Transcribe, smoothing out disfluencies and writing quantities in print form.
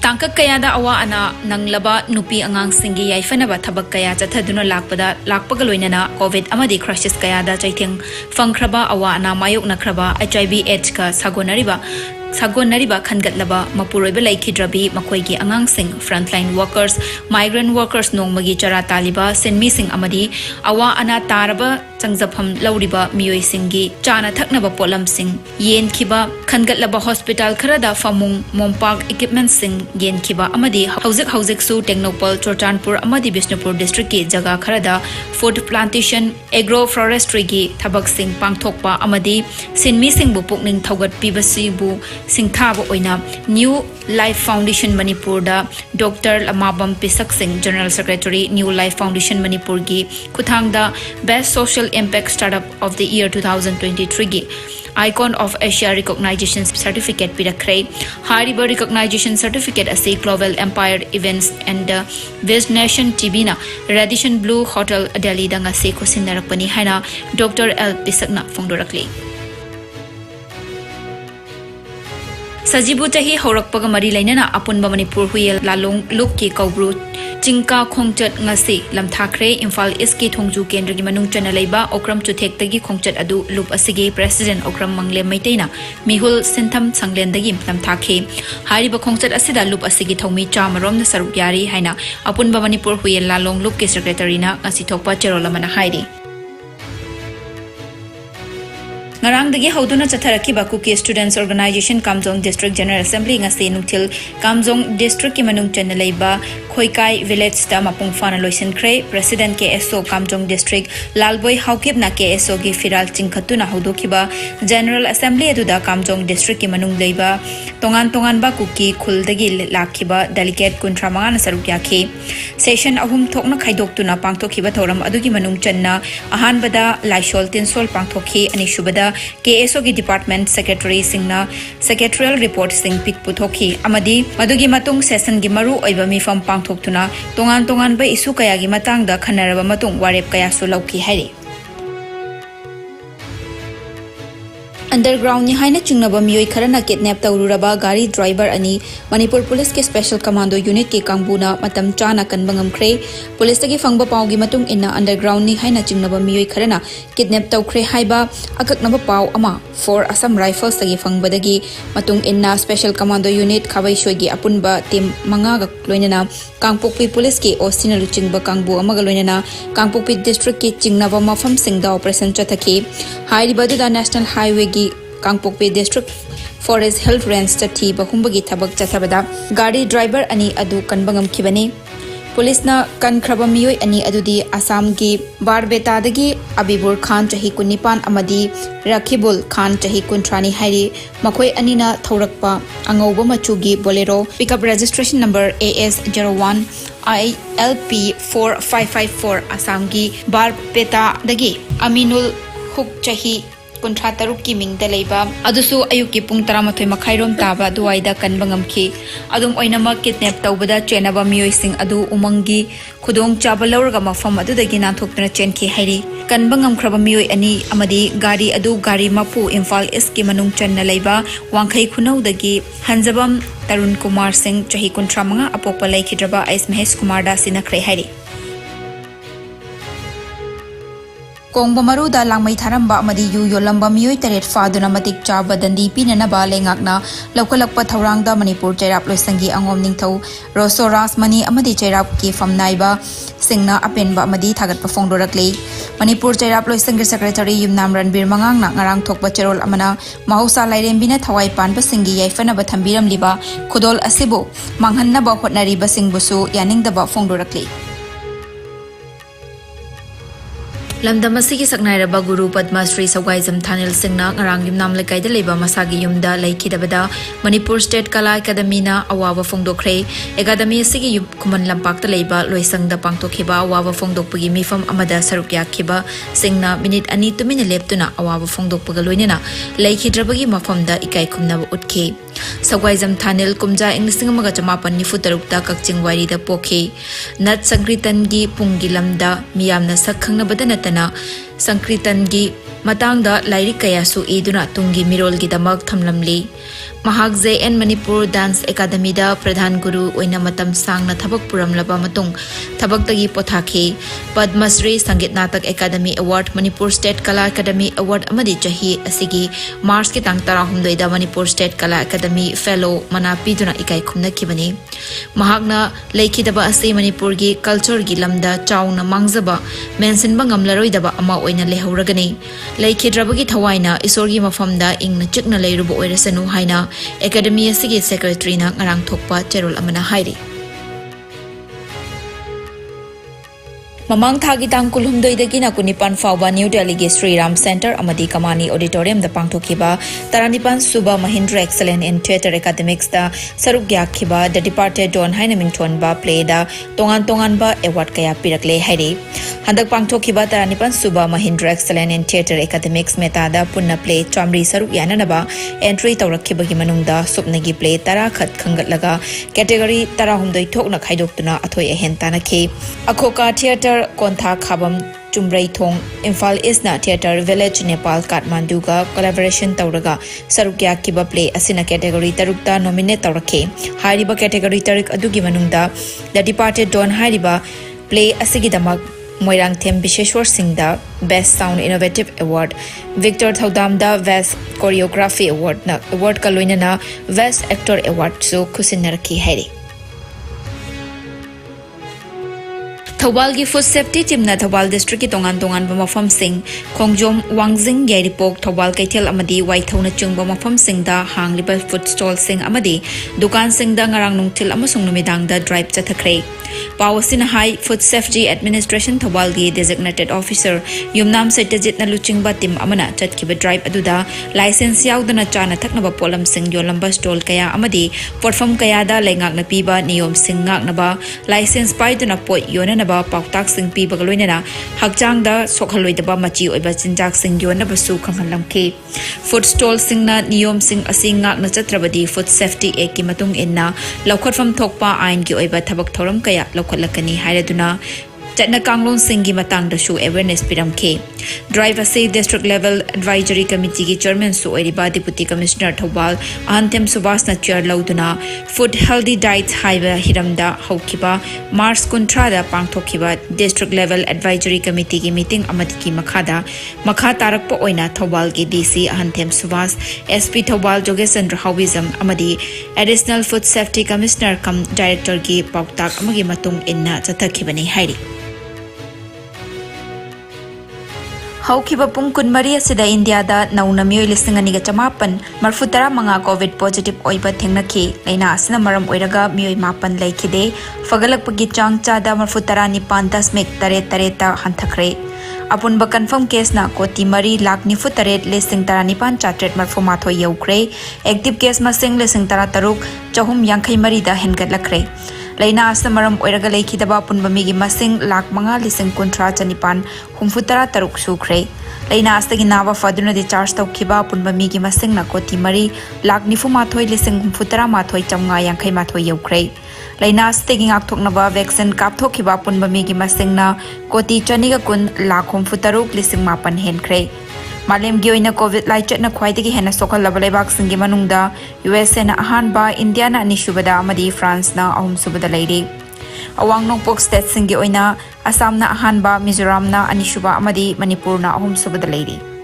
Tangkak kaya da awa ana nang laba nupi angang singi yaifana thabak kaya chathaduna lakpagaloina na COVID amadi crisis kaya da chaitheng fangkraba awa ana mayok nakraba HIV/AIDS ka sagonariba khangatlaba mapuroiba laikhidrabi makoigi angangsing frontline workers migrant workers nongmagi chara taliba senmi sing amadi awa ana taraba changjapam lauriba miyoi singi chana thaknaba polam sing yen khiba khangatlaba hospital kharada famung mompak equipment sing yen khiba amadi haujik su technopol chorchanpur amadi bisnupur district ki jaga kharada food plantation agroforestry gi thabak sing pangthokpa amadi senmi sing bu pukning thogat pibasi bu Singthaba oina New Life Foundation Manipur da Dr. Lamabam Pisak Singh General Secretary New Life Foundation Manipur gi kuthang da Best Social Impact Startup of the Year 2023 gi Icon of Asia Recognition Certificate Pirakre Hariba Recognition Certificate as a Global Empire Events and West Nation Tibina Radisson Blue Hotel Delhi danga se kosindarakpani haina Dr. L Pisakna phongdorakli Sajibu tahi horakpaga mari lainana apunba Manipur huyel lalong lukki kaubru Chingka khongchat ngasi lamthakre Imphal East ki thongju kendra gi manung chana leiba okram chuthek tagi khongchat adu lup asigi president okram mangle maitaina mihul sentham sanglen dagi lamthakhe hariba khongchat asida lup asigi thomi chamarom na saruk yari haina apunba Manipur huyel lalong lup ki secretary na ngasi thokpa cherolamana hairi Ngarang dagi hauduna chatharaki Bakuki Students Organization Kamjong District General Assembly ngasi nungthil Kamjong District ki manung chana leiba Khoikai Village da mapung fana loisin kre President KSO Kamjong District Lalboy Haukip na KSO gi firal chingkhatuna haudokiba General Assembly aduda Kamjong District ki manung leiba tongan Bakuki khuldagi lakhiba delegate kuntra mangana saruk yakhi session ahum thokna khaidoktuna pangthokiba thoram adugi manung channa ahanbada Laishol Tinsol pangthokhi ani shubada KSO ki Department Secretary Singna Secretarial Report Sing Pit Puthoki Amadi Madugi Matung Session gi maru oiba mifam pangthoktuna tongan ba isu kaya gi matangda khanaraba matung warep kaya su lauki hairi Underground ni haina chingnaba miyoi kharana kidnap tawruraba gari driver ani Manipur Police ke Special Commando Unit ke kangbuna matam chana kanbangam kre police tagi fangba pawgi matung inna underground ni haina chingnaba miyoi kharana kidnap tawkhre haiba akaknaba paw ama for Assam Rifles tagi fangbadagi matung inna Special Commando Unit khabai shoigi apunba team manga ga loinana Kangpokpi Police ke Ostina luchingba kangbu amaga loinana Kangpokpi District ke chingnaba mafam singda operation chathaki hairiba da National Highway Kangpokpi District Forest Health Range Chathi Bahumbagi Thabak Chathabada Gari Driver Ani Adu Kanbangam Kibani Police na Kankraba Miyoi Ani Adudi Assam gi Barbeta dagi Abibur Khan Chahi Kunipan Amadi Rakhibul Khan Chahi Kuntrani Hairi Makoi Anina Thorakpa Angoba Machugi Bolero Pickup Registration Number AS01 ILP 4554 Assam gi Barbeta dagi Aminul Huk Chahi Kuntra taruk ki mingda leiba adusu ayuki pung 13 makhairom taba duwaida kanbangamki adum oinama kidnap tawbada chenaba miyoi sing adu umangi khudong chaba lawraga mafam adu dagi nanthokna chenki hairi kanbangam khraba miyoi ani amadi gari adu gari mapu Imphal East ki manung channa leiba wangkhai khunau dagi hanjabam Tarun Kumar Singh chahi kuntra manga apokpa laikhidraba Ais Mahesh Kumar da sinakre hairi Kongba maruda langmai tharamba amadi yu yolamba miyoi taret faduna matik chaba dandi pinanaba lengakna laukalakpa thaurangda Manipur Chairap loisangi angom ningthau Roso Rasmani amadi Chairap ki famnaiba singna apenba amadi thagatpa phongdorakle Manipur Chairap loisangi Secretary Yumnam Ranbir Mangangna ngarang thokpa cherol amana mahausa lairembina thawai panba singi yaifanaba thambiram liba khudol asibu manghannaba hotnariba singbusu yaningdaba phongdorakle Lamdamasi ki saknairaba Guru Padma Shri Sawgaizam Thanil Singna ngarang yumnam lekaida leba masagi yumda laikidabada Manipur State Kala Academy na awawa phongdokre Academy asigi kuman lampakta leba loisangda pangtokhiba awawa phongdokpagi mifam amada saruk yakhiba singna minute ani tumina leptuna awawa phongdokpaga loinena laikhidrabagi mafamda ikai khumnaba utke Sawgaizam Thanil kumja English amaga chamapan nifutarukta kakching wairida pokhe Nat Sankritan gi pungi lamda miyamna sakhangnabada natana Sankritan gi matangda lairik kaya su iduna tungi mirol gidamak thamlamli mahak JN Manipur Dance Academy da Pradhan Guru oina matam sangna thabak puramlaba matung thabak tagi pothaki Padma Shri Sangeet Natak Academy Award Manipur State Kala Academy Award amadi chahi asigi March ki tang 16 da Manipur State Kala Academy Fellow mana piduna ikai khumna kibani mahakna leikidaba ase Manipur gi culture gi lamda chauna mangjaba mention bangamlaroi daba ama oina lehoragani leikidrabagi thawaina isorgi mafamda ingna chikna leirubo oirasanu haina Academy asigi secretary na ngarang thokpa cherol amana hairi Mamang thagi tang kulhumdoi dagi na kunipan fawba New Delhi gi Sri Ram Center amadi Kamani Auditorium da pangthokiba Taranipan Suba Mahindra Excellent in Theatre Academics da saruk gyakhiba The Departed Don haina mingthon ba play da tongan ba award kaya pirakle hairi handak pangthokiba Taranipan Suba Mahindra Excellent in Theatre Academics meta da punna play chamri saruk yananaba entry tawrakhibagi manungda supnagi play tara khat khangatlaga category tara humdoi thokna khaidoktuna athoi ahen tanakhi akhoka theatre Kontha Khabam Chumrai Thong Imphal Isna Theatre Village Nepal Kathmandu ga collaboration tawraga sarukya kiba play asina category tarukta nominate tawrakhe hariba category tarik adugi manungda The Departed Don hariba play asigi damak Moirang Them Bisheshwar Singh da Best Sound Innovative Award Victor Thaudam da Best Choreography Award na award ka loina na Best Actor Award so khusinarki hairi Thawal gi food safety team na Thawal district ki tongan mafam sing Khongjom Wangjing Yairipok Thawal Kaithel amadi Waithona chungba mafam sing da hangliba food stall sing amadi dukan sing da ngarang nungthil amasung numidang da drive chathakre Pawasin High Food Safety Administration Thawal gi designated officer Yumnam Satyajit na luchingba team amana chatkiba drive aduda license yaudana chana thaknaba polam sing yolamba stall kaya amadi platform kaya da lengak na piba niyom sing ngak naba license paiduna poi yonana ba pautak sing pi bagaloina hakchang da sokhaloi da machi oiba chinjak sing yona basu khanghalamki food stall sing na niyom sing asing ngak na chatrabadi food safety act ki matung inna lokhatfam thokpa ain ki oiba thabak thoram kaya lokhatlakani hairaduna Chatna Kanglong Singhi Matang da Shu Awareness Piramke. Drive Say District Level Advisory Committee ki Chairman Su Eriba Deputy Commissioner Thawal Ahantem Subhas na Chair Lauduna Food Healthy Diets Haiba Hiramda Haukiba Mars Kuntrada Pangthokiba District Level Advisory Committee ki meeting amatiki makhada makha tarakpa oina Thawal ki DC Ahantem Subhas SP Thawal Jogesandra Hawizam amadi Additional Food Safety Commissioner kam Director ki pautak amagi matung inna chathakibani hairi Haukiba pung kunmari asida India da nauna miyoi listing aniga chamapan marfutara mga COVID positive oiba thengnaki laina asina maram oiraga miyoi mapan laikide fagalakpagi chang chada marfutara nipan 10.3 ta hanthakre Apunba confirm case na koti mari lakh nifu taret listing tara nipan chatret marfu matho yaukre active case masing listing tara taruk chahum yankhai mari da hengat lakre Laina asamaram oiraga leikidaba punba migi masing lakh manga lising kuntra chanipan humfutara taruk sukre Laina astagi nawa faduna de charge taukiba punba migi masing na koti mari lakh nifu mathoi lising humfutara mathoi chamnga yankhai mathoi yaukre Laina astagi ngak thoknaba vaccine kapthokiba punba migi masing na koti chaniga kun lakh humfutaruk lising mapan henkre Malem gi oina COVID lai chatna khwaidagi hena sokal labalebak singi manungda USA na ahanba India na anisubada amadi France na ahum subada leiri Awang nongpok state singi oina Assam na ahanba Mizoram na anisuba amadi Manipur na ahum subada leiri